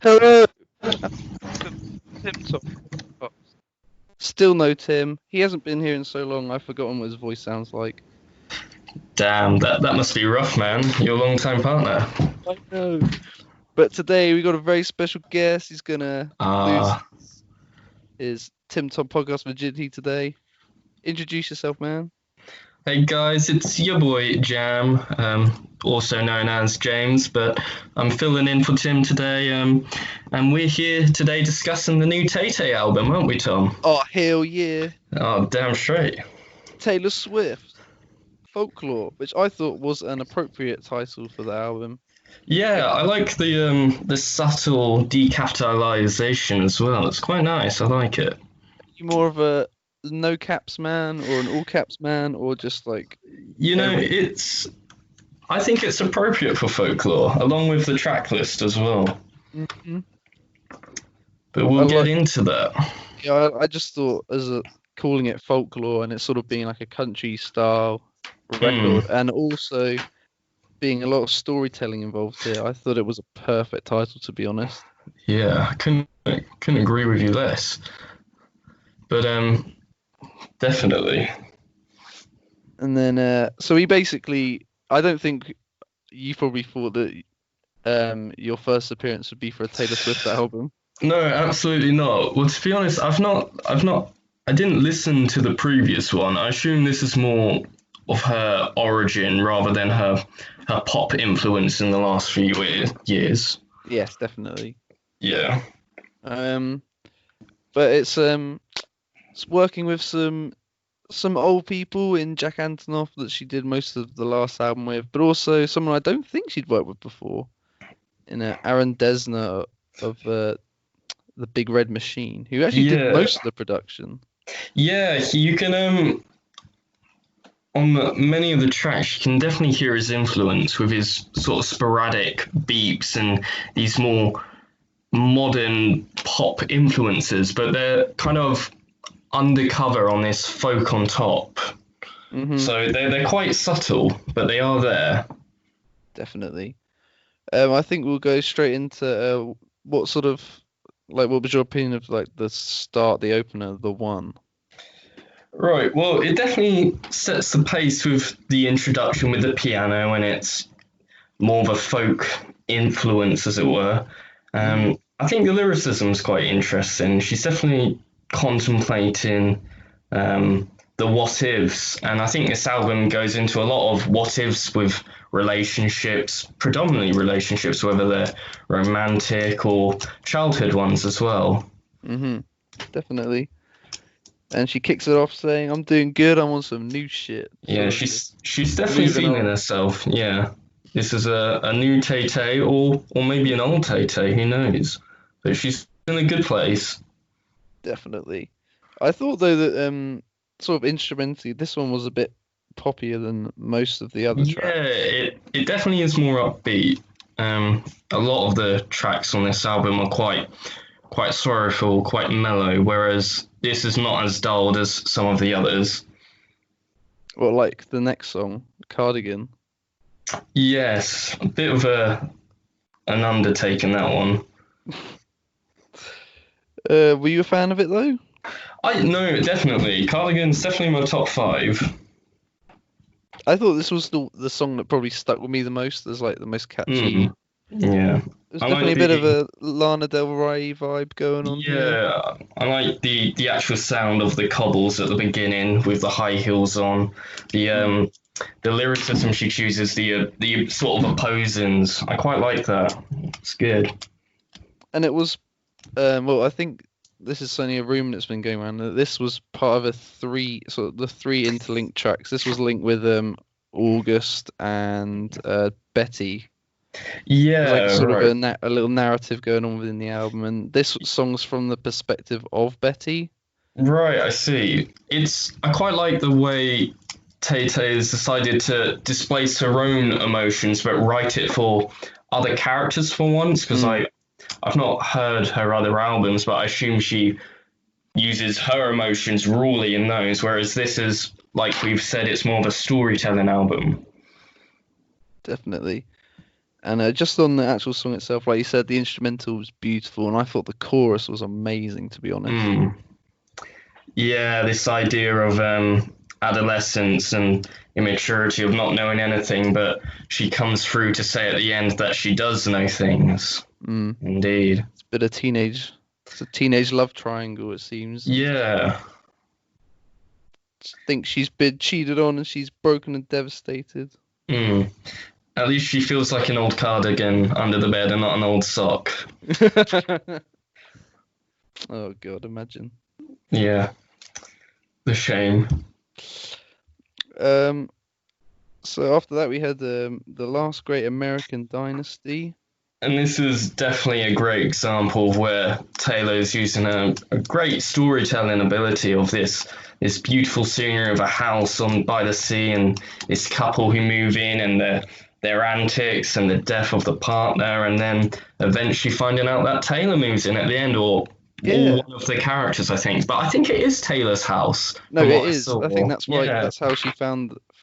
Hello, and welcome to Tim Top Podcast. Still no Tim. He hasn't been here in so long. I've forgotten what his voice sounds like. Damn, that must be rough, man. Your long-time partner. I know. But today we got a very special guest. He's gonna lose Ah, his Tim Top Podcast virginity today. Introduce yourself, man. hey guys, it's your boy Jam, also known as James, but I'm filling in for Tim today, and we're here today discussing the new Tay Tay album, aren't we, Tom? Oh hell yeah, Oh, damn straight. Taylor Swift, Folklore, which I thought was an appropriate title for the album. Yeah, I like the subtle decapitalization as well. It's quite nice. I like it. You more of a no caps man or an all caps man or just like You know, every I think it's appropriate for folklore, along with the track list as well. Mhm. But I we'll get like into that. Yeah, I just thought as a calling it folklore and it sort of being like a country style Hmm. record and also being a lot of storytelling involved here, I thought it was a perfect title to be honest. Yeah, I couldn't agree with you less. But definitely. And then so he basically I don't think you probably thought that your first appearance would be for a Taylor Swift album. No, absolutely not. Well, to be honest, I didn't listen to the previous one. I assume this is more of her origin rather than her pop influence in the last few years. Yes, definitely. Yeah. Um but it's working with some old people in Jack Antonoff that she did most of the last album with, but also someone I don't think she'd worked with before in Aaron Dessner of the Big Red Machine, who actually did Yeah. most of the production. Yeah, you can on many of the tracks, you can definitely hear his influence with his sort of sporadic beeps and these more modern pop influences, but they're kind of undercover on this folk on top. Hmm. So they're quite subtle, but they are there. Definitely. I think we'll go straight into what sort of what was your opinion of like the start, the opener, the one? Right, well, it definitely sets the pace with the introduction with the piano, and it's more of a folk influence, as it were. Hmm. I think the lyricism's quite interesting. She's definitely contemplating the what ifs, and I think this album goes into a lot of what ifs with relationships, predominantly relationships, whether they're romantic or childhood ones as well. Hmm. Definitely. And she kicks it off saying, "I'm doing good. I'm on some new shit." Yeah, Sort of she's definitely moving feeling on. herself. Yeah, this is a new Tay Tay, or maybe an old Tay Tay. Who knows? But she's in a good place. Definitely. I thought though that sort of instrumentally this one was a bit poppier than most of the other Yeah, tracks. it definitely is more upbeat. A lot of the tracks on this album are quite sorrowful, quite mellow, whereas this is not as dulled as some of the others. Or like the next song, Cardigan. Yes, a bit of an undertaking that one. Were you a fan of it though? I no, definitely. Cardigan's definitely my top five. I thought this was the song that probably stuck with me the most as like the most catchy. Mm, yeah. It was I definitely like a bit of the a Lana Del Rey vibe going on here. yeah, I like the actual sound of the cobbles at the beginning with the high heels on. The Mm. the lyricism she chooses, the sort of opposings. I quite like that. It's good. And it was well, I think this is only a rumor that's been going around that this was part of a the three interlinked tracks. This was linked with August and Betty. There's like Yeah, sort of right. a little narrative going on within the album, and this song's from the perspective of Betty. Right, I see. I quite like the way Tay Tay has decided to displace her own emotions but write it for other characters for once, because Mm, I've not heard her other albums, but I assume she uses her emotions rawly in those, whereas this is, like we've said, it's more of a storytelling album. definitely. And just on the actual song itself, like you said, the instrumental was beautiful, and I thought the chorus was amazing, to be honest. Mm. Yeah, this idea of adolescence and immaturity of not knowing anything, but she comes through to say at the end that she does know things. Mm. Indeed. It's a bit of teenage. It's a teenage love triangle, it seems. Yeah. Thinks she's been cheated on and she's broken and devastated. Mm. At least she feels like an old cardigan under the bed and not an old sock. Oh God, imagine. Yeah. The shame. So after that we had the last great American dynasty. And this is definitely a great example of where Taylor's using a great storytelling ability of this beautiful scenery of a house on by the sea and this couple who move in and their antics and the death of the partner, and then eventually finding out that Taylor moves in at the end, or one of the characters, I think. But I think it is Taylor's house. No, it is. I think that's why. Yeah. That's how she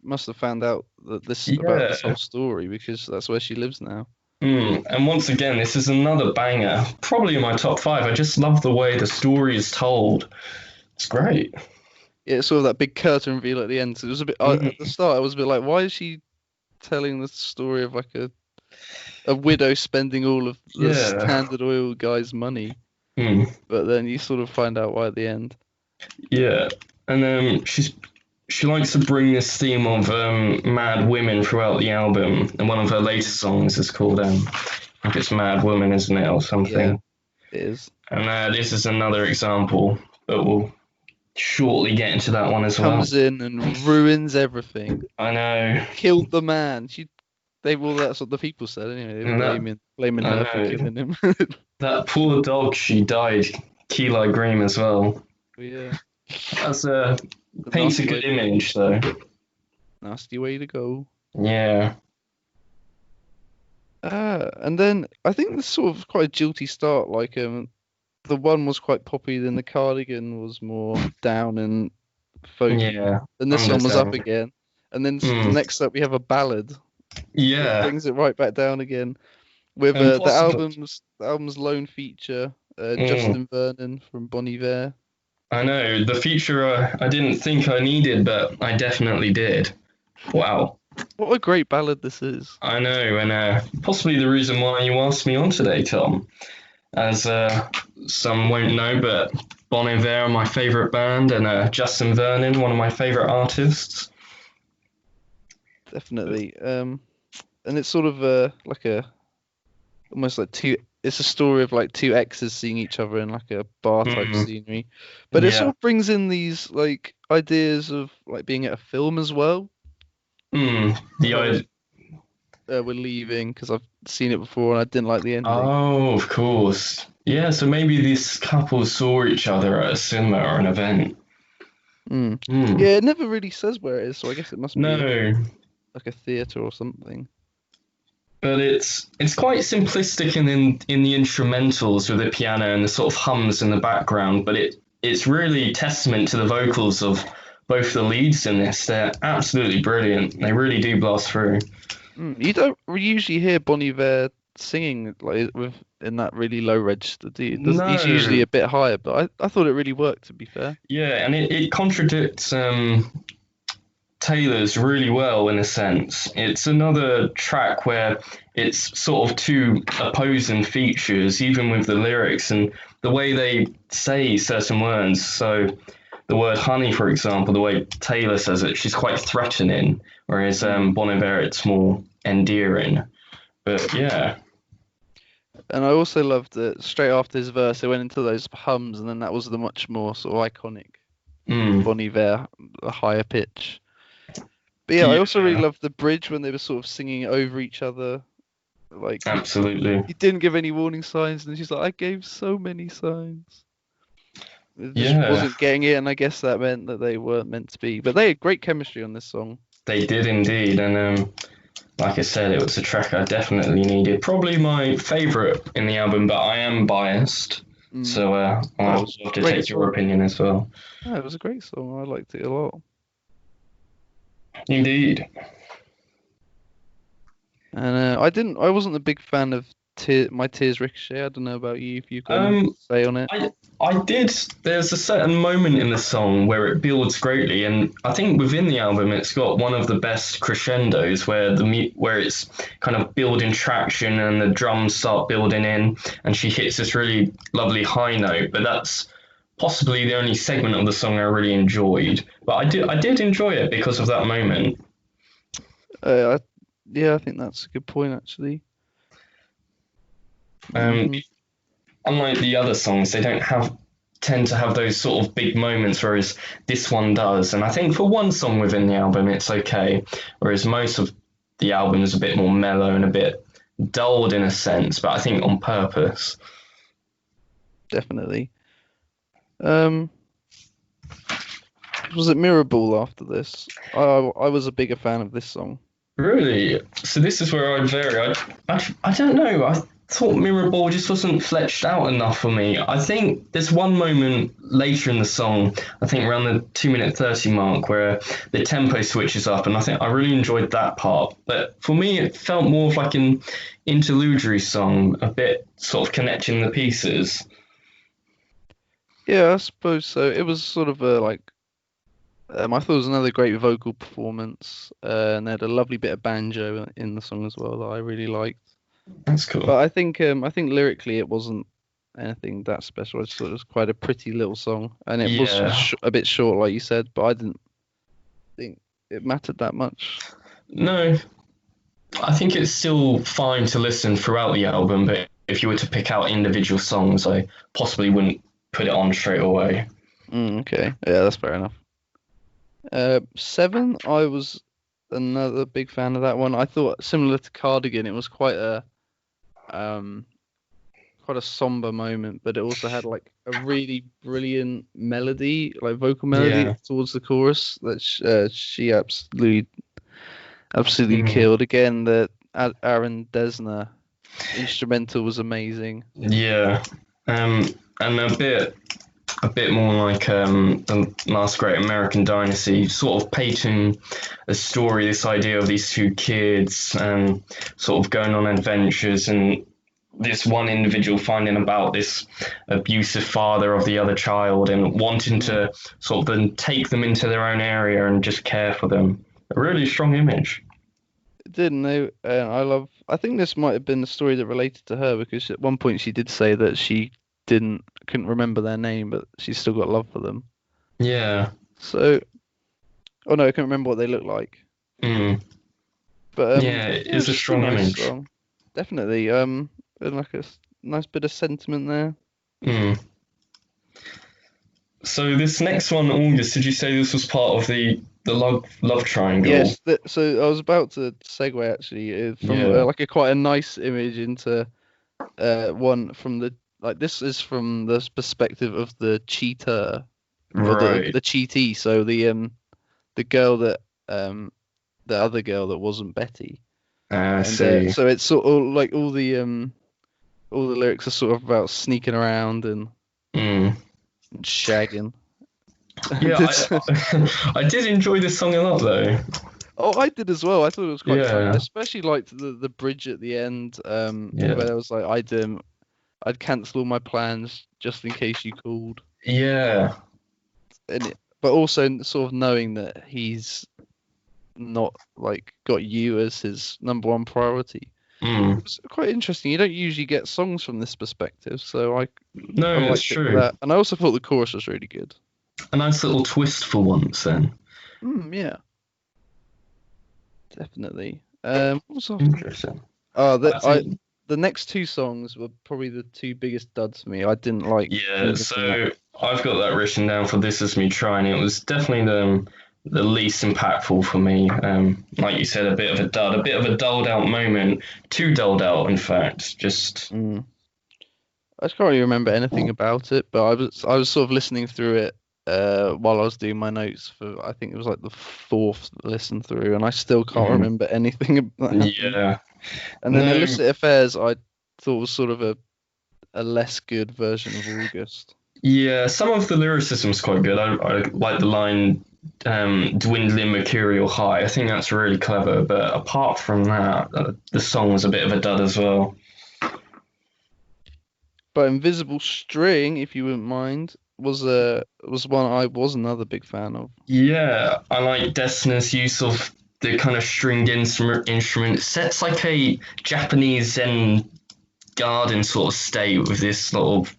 must have found out that about this whole story, because that's where she lives now. And once again, this is another banger, probably in my top 5. I just love the way the story is told. It's great. Yeah, it's sort of that big curtain reveal at the end. So it was a bit at the start. I was a bit like, why is she telling the story of like a widow spending all of the Standard Oil guy's money? But then you sort of find out why at the end. Yeah, and she likes to bring this theme of mad women throughout the album, and one of her latest songs is called I think it's Mad Woman, isn't it, or something? Yeah, it is. And this is another example, but we'll shortly get into that one as well. Comes in and ruins everything. I know. Killed the man. That's what the people said anyway. They were blaming her for killing him. That poor dog, she died. Key Green as well. Yeah. That's paints a good image, though. Nasty way to go. Yeah. And then I think this sort of quite a jilty start. Like the one was quite poppy, then the Cardigan was more down and folky. Yeah. Then this one was up again, and then next up we have a ballad. Yeah. It brings it right back down again with the album's lone feature, Justin Vernon from Bon Iver. I know, the feature I didn't think I needed, but I definitely did. Wow. What a great ballad this is. I know, and possibly the reason why you asked me on today, Tom. As some won't know, but Bon Iver are my favourite band, and Justin Vernon, one of my favourite artists. Definitely. And it's sort of almost like it's a story of like two exes seeing each other in like a bar type scenery, but it sort of brings in these like ideas of like being at a film as well. We're leaving because I've seen it before and I didn't like the ending. Oh, of course. Yeah, so maybe this couple saw each other at a cinema or an event. Yeah, it never really says where it is, so I guess it must be like a theatre or something. But it's quite simplistic in the instrumentals with the piano and the sort of hums in the background, but it's really testament to the vocals of both the leads in this. They're absolutely brilliant. They really do blast through. You don't usually hear Bon Iver singing like in that really low register, do you? No. He's usually a bit higher, but I thought it really worked, to be fair. Yeah, and it contradicts Taylor's really well in a sense. It's another track where it's sort of two opposing features, even with the lyrics and the way they say certain words. So the word honey, for example, the way Taylor says it, she's quite threatening, whereas Bon Iver, it's more endearing. But yeah. And I also loved that straight after his verse, it went into those hums, and then that was the much more sort of iconic Bon Iver, a higher pitch. But yeah, I also really loved the bridge when they were sort of singing over each other. Like, absolutely. He didn't give any warning signs, and she's like, I gave so many signs. It just wasn't getting it, and I guess that meant that they weren't meant to be. But they had great chemistry on this song. They did indeed, and like I said, it was a track I definitely needed. Probably my favourite in the album, but I am biased. So I'll have to take your opinion as well. Yeah, it was a great song. I liked it a lot. Indeed. And I wasn't a big fan of My Tears Ricochet. I don't know about you if you've got anything Um, to say on it. I did. There's a certain moment in the song where it builds greatly, and I think within the album, it's got one of the best crescendos where where it's kind of building traction and the drums start building in, and she hits this really lovely high note. But that's possibly the only segment of the song I really enjoyed. But I did enjoy it because of that moment. Uh, I, yeah, I think that's a good point actually. Um, Hmm. Unlike the other songs, they don't have tend to have those sort of big moments, whereas this one does. And I think for one song within the album, it's okay, whereas most of the album is a bit more mellow and a bit dulled in a sense, but I think on purpose. Definitely. Um, was it Mirrorball after this? I was a bigger fan of this song. Really? So this is where I'd vary. I don't know. I thought Mirror Ball just wasn't fleshed out enough for me. I think there's one moment later in the song, I think around the 2 minute 30 mark, where the tempo switches up, and I think I really enjoyed that part. But for me, it felt more of like an interlude song, a bit sort of connecting the pieces. Yeah, I suppose so. It was sort of a like I thought it was another great vocal performance, and they had a lovely bit of banjo in the song as well that I really liked. That's cool. But I think lyrically it wasn't anything that special. I just thought it was quite a pretty little song, and it was Yeah. a bit short, like you said. But I didn't think it mattered that much. No, I think it's still fine to listen throughout the album, but if you were to pick out individual songs, I possibly wouldn't put it on straight away. Okay, yeah, that's fair enough. Seven, I was another big fan of that one. I thought similar to Cardigan, it was um quite a somber moment, but it also had like a really brilliant melody, like vocal melody Yeah. towards the chorus that she absolutely Mm. killed. Again, the Aaron Desner instrumental was amazing. Yeah. Um, and a bit more like the last great American dynasty, sort of painting a story, this idea of these two kids sort of going on adventures and this one individual finding about this abusive father of the other child and wanting Mm. to sort of then take them into their own area and just care for them. A really strong image. It didn't they? I love. I think this might have been the story that related to her because at one point she did say that she couldn't remember their name, but she's still got love for them. Yeah. So, oh no, I can't remember what they look like. Mm. But Yeah, yeah, it's it's a just a strong nice image. song. Definitely. And like nice bit of sentiment there. Mm. So this next one, August, did you say this was part of the love triangle? Yes. So I was about to segue actually from Yeah. like a quite a nice image into one from the like this is from the perspective of the cheater or Right. the cheatee. So the girl that the other girl that wasn't Betty. I And see. so it's sort of like all the lyrics are sort of about sneaking around Mm. and shagging. And Yeah, it's I did enjoy this song a lot though. oh, I did as well. I thought it was quite funny. I Yeah. especially liked the bridge at the end, Yeah. where it was like I'd cancel all my plans just in case you called, Yeah. but also sort of knowing that he's not like got you as his number one priority. Mm. It's quite interesting. You don't usually get songs from this perspective, so I No, it's liked it for true. that. And I also thought the chorus was really good. A nice little twist for once then. Yeah, definitely. What was after this? Interesting. Oh, I think the next two songs were probably the two biggest duds for me. I didn't like yeah, either from that. so I've got that written down for This Is Me Trying. It was definitely the least impactful for me. Like you said, a bit of a dud, a bit of a dulled out moment. Too dulled out, in fact. Just Mm. I just can't really remember anything about it, but I was sort of listening through it while I was doing my notes for I think it was like the fourth listen through, and I still can't mm, remember anything that happened. yeah. And then No, Illicit Affairs, I thought was sort of a less good version of August. yeah, some of the lyricism's quite good. I like the line, dwindling mercurial high. I think that's really clever. But apart from that, the song was a bit of a dud as well. But Invisible String, if you wouldn't mind, was one I was another big fan of. Yeah, I like Destiny's use of the kind of stringed instrument. It sets like a Japanese Zen garden sort of state with this sort of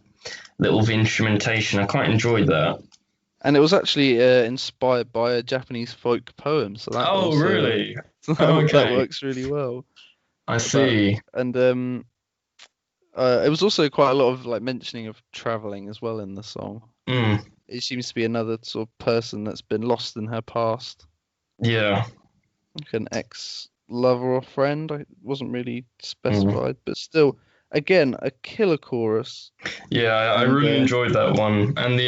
little instrumentation. I quite enjoyed that. And it was actually inspired by a Japanese folk poem, so that Oh, also really? Oh, that okay. works really well. I About see. and it was also quite a lot of like mentioning of traveling as well in the song. Mm, It seems to be another sort of person that's been lost in her past, yeah. like an ex-lover or friend. It wasn't really Mm. specified, but still, again, a killer chorus. Yeah, I And really enjoyed that one. And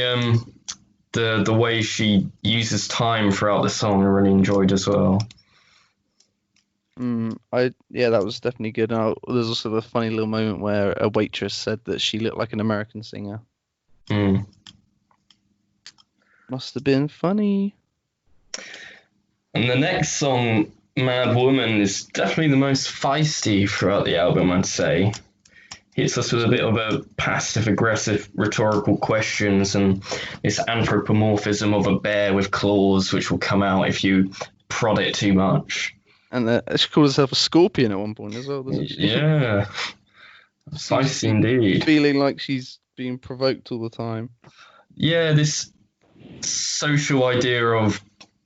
the way she uses time throughout the song I really enjoyed as well. yeah, that was definitely good. And there's also the funny little moment where a waitress said that she looked like an American singer. Mm. Must have been funny. And the next song, Mad Woman, is definitely the most feisty throughout the album, I'd say. Hits us with a bit of a passive aggressive rhetorical questions and this anthropomorphism of a bear with claws, which will come out if you prod it too much. And she called herself a scorpion at one point as well, doesn't she? Yeah, Seems to feisty be indeed. feeling like she's being provoked all the time. Yeah, this social idea of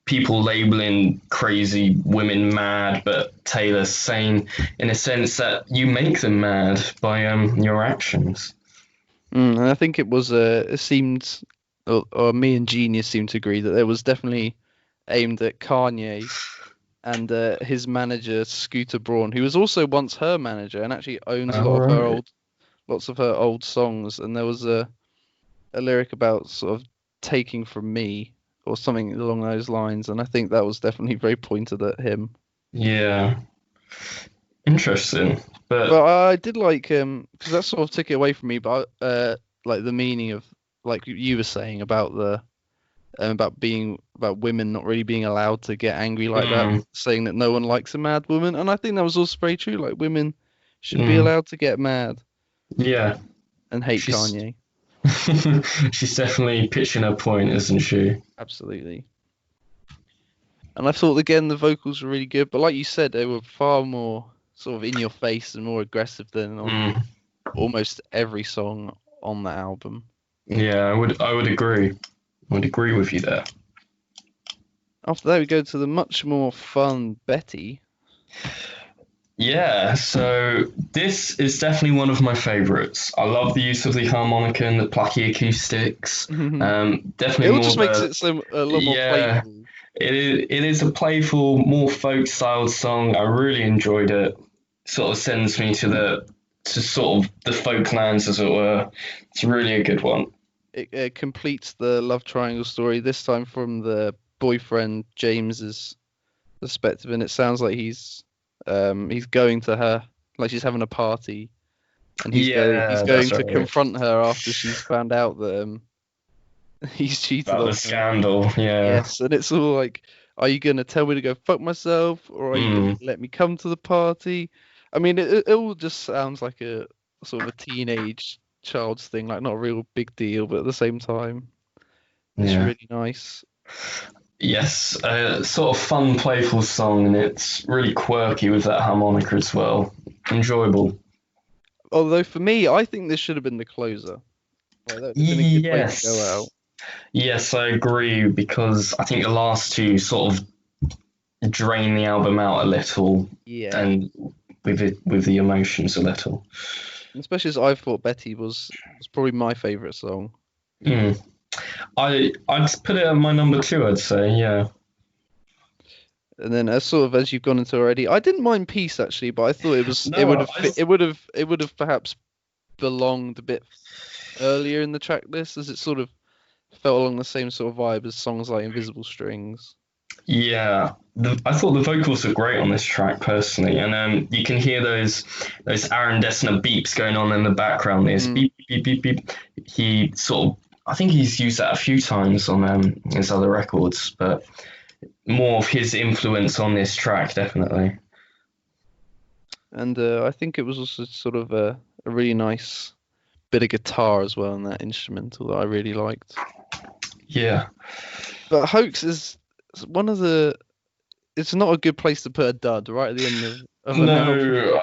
people labeling crazy women mad, but Taylor saying, in a sense, that you make them mad by your actions. And I think it seemed, or me and Genius seemed to agree that it was definitely aimed at Kanye and his manager Scooter Braun, who was also once her manager and actually owns a All lot of her right. lots of her old songs. And there was a lyric about sort of taking from me or something along those lines, and I think that was definitely very pointed at him. Yeah. Interesting. But But I did like because that sort of took it away from me, but like the meaning of like you were saying about the about being about women not really being allowed to get angry like that, mm, saying that no one likes a mad woman, and I think that was also very true. Like women should be mm, allowed to get mad yeah, and hate she's Kanye. she's definitely pitching her point, isn't she? Absolutely. And I thought again the vocals were really good, but like you said, they were far more sort of in your face and more aggressive than on Mm, almost every song on the album. yeah, I would agree. I would agree with you there. After that, we go to the much more fun Betty. Yeah, so this is definitely one of my favorites. I love the use of the harmonica and the plucky acoustics. It Definitely all more just of makes it a lot more yeah, playful. it is a playful, more folk style song. I really enjoyed it. Sort of sends me to sort of the folk lands, as it were. It's really a good one. It completes the love triangle story, this time from the boyfriend James's perspective, and it sounds like he's going to her, like she's having a party, and he's Yeah, going that's to right. confront her after she's found out that he's cheated About the on her. scandal, yeah. Yes, and it's all like, are you gonna tell me to go fuck myself, or are you gonna Mm, let me come to the party? I mean, it all just sounds like a sort of a teenage child's thing, like not a real big deal, but at the same time, it's yeah. really nice. Yes, sort of fun, playful song, and it's really quirky with that harmonica as well. Enjoyable. Although for me, I think this should have been the closer. Like that would have been a good way to go out. Yes. Yes, I agree because I think the last two sort of drain the album out a little Yeah, and with the emotions a little. and especially as I thought Betty was probably my favorite song. Mm. I'd put it at my number two, I'd say, yeah. And then as sort of as you've gone into already, I didn't mind Peace actually, but I thought it No, would have it would have perhaps belonged a bit earlier in the track list, as it sort of felt along the same sort of vibe as songs like Invisible Strings. yeah. I thought the vocals were great on this track personally, and you can hear those Aaron Dessner beeps going on in the background. There's Mm. beep beep beep beep. He sort of I think he's used that a few times on his other records, but more of his influence on this track, definitely. And I think it was also sort of a really nice bit of guitar as well in that instrumental that I really liked. Yeah. But Hoax is one of the. It's not a good place to put a dud right at the end of an album. No,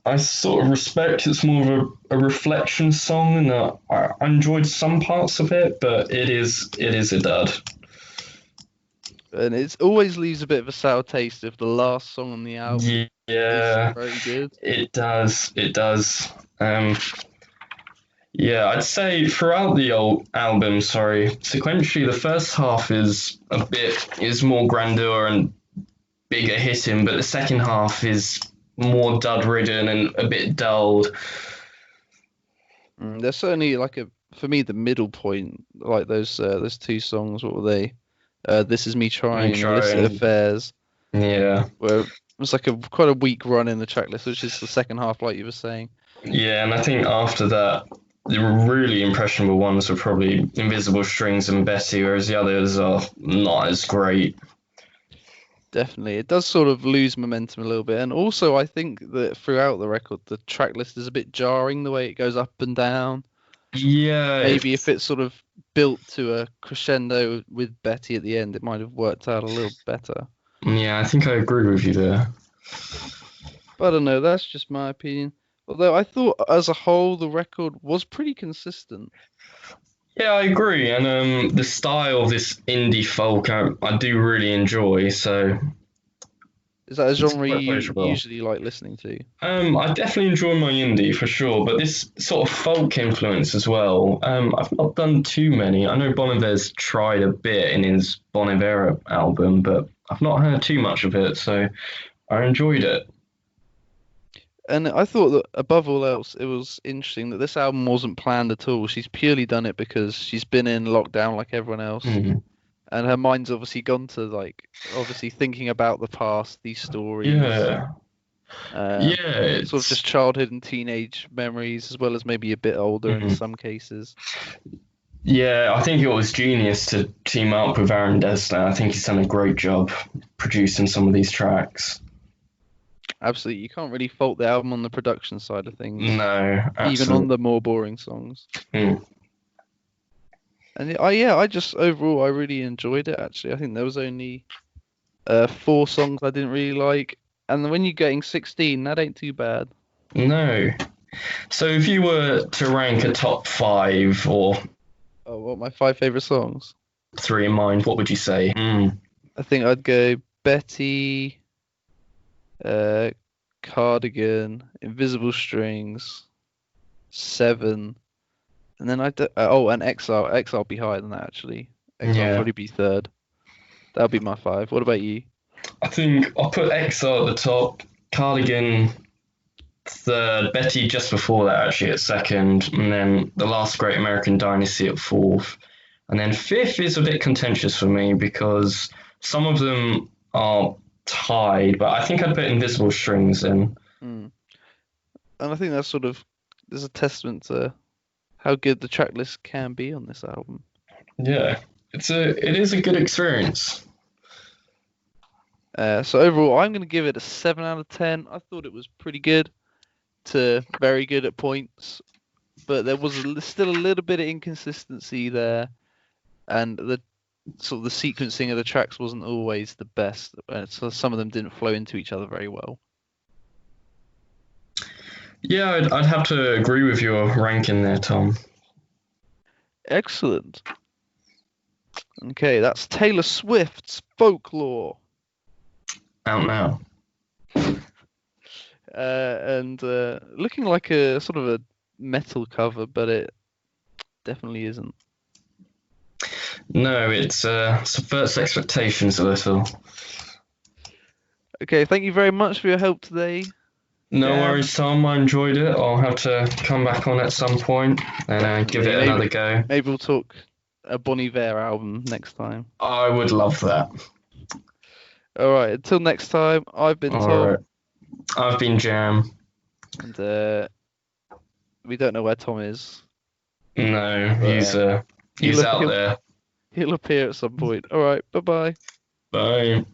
I sort of respect it's more of a reflection song, and I enjoyed some parts of it, but it is a dud. And it always leaves a bit of a sour taste if the last song on the album is Yeah, very good. it does. It does. Um, yeah, I'd say throughout the old album, sorry, sequentially, the first half is more grandeur and bigger hitting, but the second half is more dud ridden and a bit dulled. There's certainly like for me the middle point, like those two songs. What were they? This is me Me trying and illicit trying, affairs, yeah, where it was like a quite a weak run in the track list, which is the second half, like you were saying. yeah, and I think after that, the really impressionable ones were probably Invisible Strings and Betty, whereas the others are not as great. Definitely, it does sort of lose momentum a little bit, and also I think that throughout the record, the track list is a bit jarring the way it goes up and down. Yeah, Maybe if it's sort of built to a crescendo with Betty at the end, it might have worked out a little better. yeah, I think I agree with you there. But I don't know, that's just my opinion. Although I thought as a whole the record was pretty consistent. Yeah, I agree, and the style of this indie folk I do really enjoy. So Is that a it's genre quite you pleasurable. usually like listening to? I definitely enjoy my indie for sure, but this sort of folk influence as well. I've not done too many. I know Bon Iver's tried a bit in his Bon Iver album, but I've not heard too much of it, so I enjoyed it. And I thought that above all else, it was interesting that this album wasn't planned at all. She's purely done it because she's been in lockdown like everyone else. Mm. And her mind's obviously gone to like obviously thinking about the past, these stories, Yeah, um, yeah, sort of it's just childhood and teenage memories, as well as maybe a bit older in mhm. some cases. Yeah. I think it was genius to team up with Aaron Dessner. I think he's done a great job producing some of these tracks. Absolutely, you can't really fault the album on the production side of things, No, even on absolutely. the more boring songs. Mm. And I just overall I really enjoyed it. Actually, I think there was only four songs I didn't really like, and when you're getting 16, that ain't too bad. No. So if you were to rank a top five or Oh, what my five favorite songs? three in mind, what would you say? Mm. I think I'd go Betty, uh, Cardigan, Invisible Strings, Seven, and then and Exile. Exile be higher than that actually. Exile Yeah. probably be third. That'll be my five. What about you? I think I'll put EXO at the top, Cardigan third, Betty just before that actually at second, and then The Last Great American Dynasty at fourth. And then fifth is a bit contentious for me because some of them are tied, but I think I'd put Invisible Strings in. Hmm. And I think that's sort of there's a testament to how good the track list can be on this album. Yeah, it is a good experience. So overall, I'm going to give it a 7 out of 10. I thought it was pretty good to very good at points, but there was still a little bit of inconsistency there, and the sort of the sequencing of the tracks wasn't always the best. So some of them didn't flow into each other very well. Yeah, I'd have to agree with your ranking there, Tom. Excellent. Okay, that's Taylor Swift's Folklore. Out now. And looking like a sort of a metal cover, but it definitely isn't. No, it's subverts expectations a little. Okay, thank you very much for your help today. No Jam. worries, Tom. I enjoyed it. I'll have to come back on at some point and give it another go. Maybe we'll talk a Bon Iver album next time. I would love that. All right, until next time, I've been All Tom. right. I've been Jam. And we don't know where Tom is. No, But he's he'll out he'll there. he'll appear at some point. All right, bye bye. Bye.